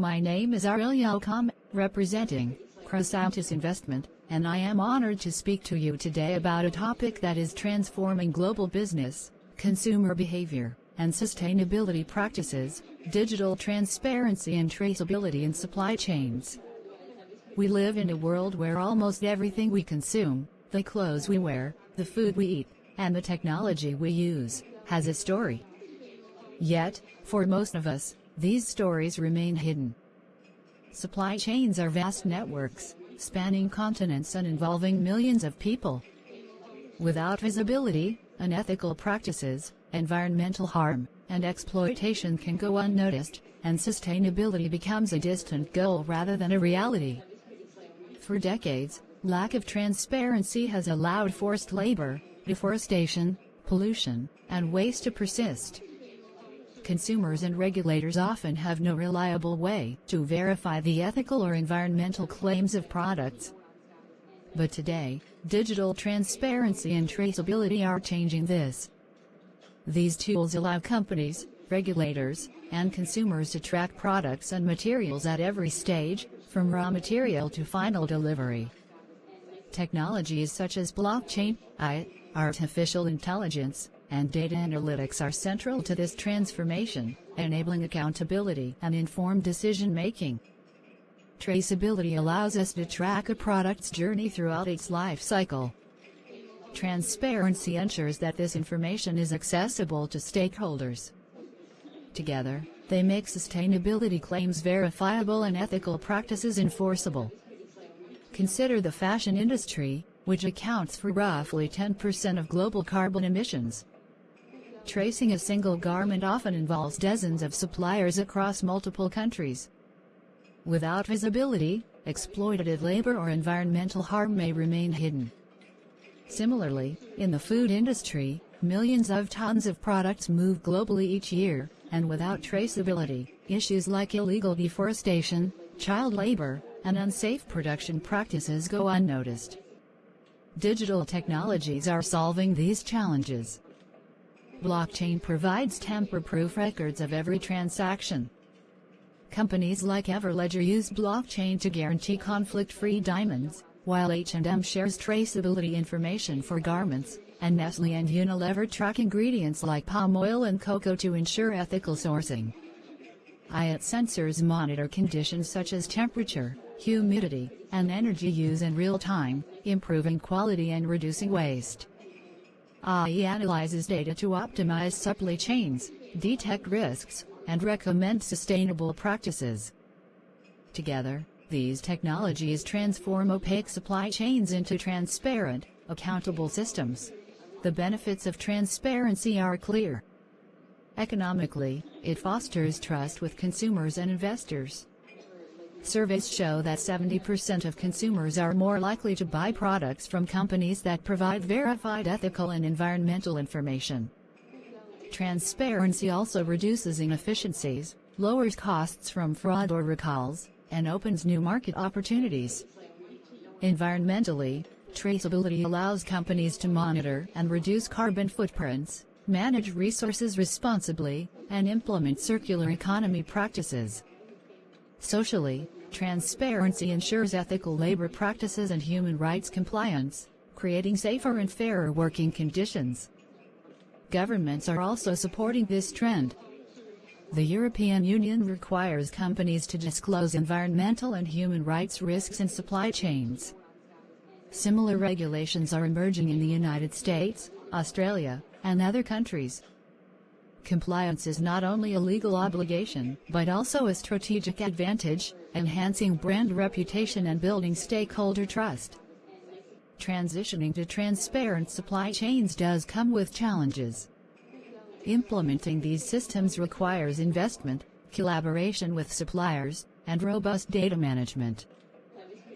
My name is Ariel, representing Chrissantus Investment, and I am honored to speak to you today about a topic that is transforming global business, consumer behavior, and sustainability practices: digital transparency and traceability in supply chains. We live in a world where almost everything we consume, the clothes we wear, the food we eat, and the technology we use, has a story. Yet, for most of us, these stories remain hidden. Supply chains are vast networks, spanning continents and involving millions of people. Without visibility, unethical practices, environmental harm, and exploitation can go unnoticed, and sustainability becomes a distant goal rather than a reality. For decades, lack of transparency has allowed forced labor, deforestation, pollution, and waste to persist. Consumers and regulators often have no reliable way to verify the ethical or environmental claims of products. But today, digital transparency and traceability are changing this. These tools allow companies, regulators, and consumers to track products and materials at every stage, from raw material to final delivery. Technologies such as blockchain, AI, artificial intelligence, and data analytics are central to this transformation, enabling accountability and informed decision-making. Traceability allows us to track a product's journey throughout its life cycle. Transparency ensures that this information is accessible to stakeholders. Together, they make sustainability claims verifiable and ethical practices enforceable. Consider the fashion industry, which accounts for roughly 10% of global carbon emissions. Tracing a single garment often involves dozens of suppliers across multiple countries. Without visibility, exploitative labor or environmental harm may remain hidden. Similarly, in the food industry, millions of tons of products move globally each year, and without traceability, issues like illegal deforestation, child labor, and unsafe production practices go unnoticed. Digital technologies are solving these challenges. Blockchain provides tamper-proof records of every transaction. Companies like Everledger use blockchain to guarantee conflict-free diamonds, while H&M shares traceability information for garments, and Nestle and Unilever track ingredients like palm oil and cocoa to ensure ethical sourcing. IoT sensors monitor conditions such as temperature, humidity, and energy use in real time, improving quality and reducing waste. AI analyzes data to optimize supply chains, detect risks, and recommend sustainable practices. Together, these technologies transform opaque supply chains into transparent, accountable systems. The benefits of transparency are clear. Economically, it fosters trust with consumers and investors. Surveys show that 70% of consumers are more likely to buy products from companies that provide verified ethical and environmental information. Transparency also reduces inefficiencies, lowers costs from fraud or recalls, and opens new market opportunities. Environmentally, traceability allows companies to monitor and reduce carbon footprints, manage resources responsibly, and implement circular economy practices. Socially, transparency ensures ethical labor practices and human rights compliance, creating safer and fairer working conditions. Governments are also supporting this trend. The European Union requires companies to disclose environmental and human rights risks in supply chains. Similar regulations are emerging in the United States, Australia, and other countries. Compliance is not only a legal obligation, but also a strategic advantage, enhancing brand reputation and building stakeholder trust. Transitioning to transparent supply chains does come with challenges. Implementing these systems requires investment, collaboration with suppliers, and robust data management.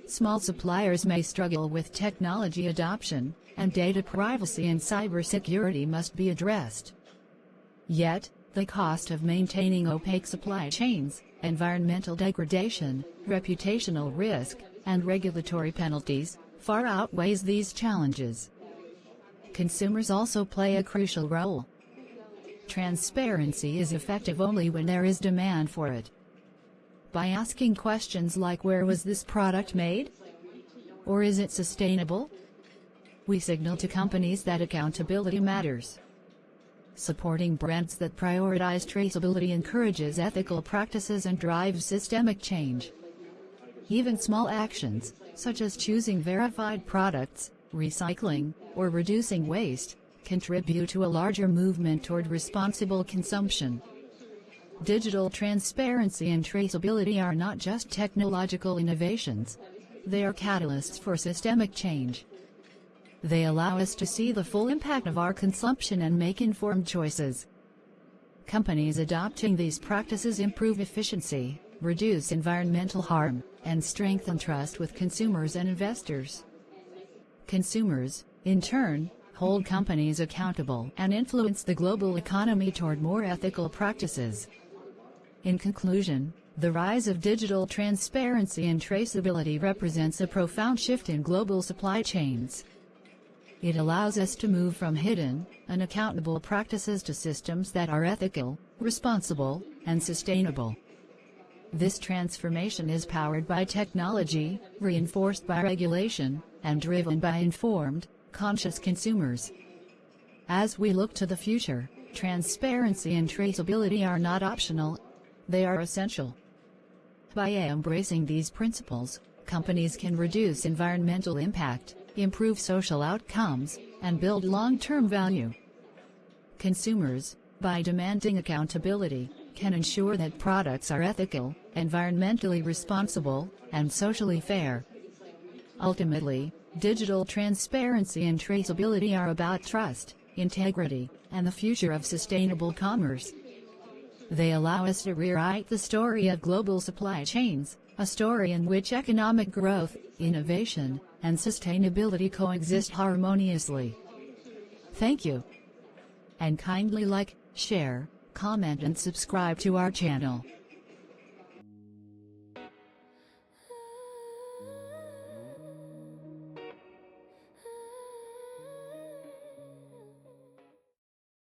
Small suppliers may struggle with technology adoption, and data privacy and cybersecurity must be addressed. Yet, the cost of maintaining opaque supply chains, environmental degradation, reputational risk, and regulatory penalties far outweighs these challenges. Consumers also play a crucial role. Transparency is effective only when there is demand for it. by asking questions like, where was this product made? Or is it sustainable? We signal to companies that accountability matters. Supporting brands that prioritize traceability encourages ethical practices and drives systemic change. Even small actions, such as choosing verified products, recycling, or reducing waste, contribute to a larger movement toward responsible consumption. Digital transparency and traceability are not just technological innovations. They are catalysts for systemic change. They allow us to see the full impact of our consumption and make informed choices. Companies adopting these practices improve efficiency, reduce environmental harm, and strengthen trust with consumers and investors. Consumers, in turn, hold companies accountable and influence the global economy toward more ethical practices. In conclusion, the rise of digital transparency and traceability represents a profound shift in global supply chains. It allows us to move from hidden, unaccountable practices to systems that are ethical, responsible, and sustainable. This transformation is powered by technology, reinforced by regulation, and driven by informed, conscious consumers. As we look to the future, transparency and traceability are not optional, they are essential. By embracing these principles, companies can reduce environmental impact, improve social outcomes, and build long-term value. Consumers, by demanding accountability, can ensure that products are ethical, environmentally responsible, and socially fair. Ultimately, digital transparency and traceability are about trust, integrity, and the future of sustainable commerce. They allow us to rewrite the story of global supply chains, a story in which economic growth, innovation, and sustainability coexist harmoniously. Thank you. And kindly like, share, comment and subscribe to our channel.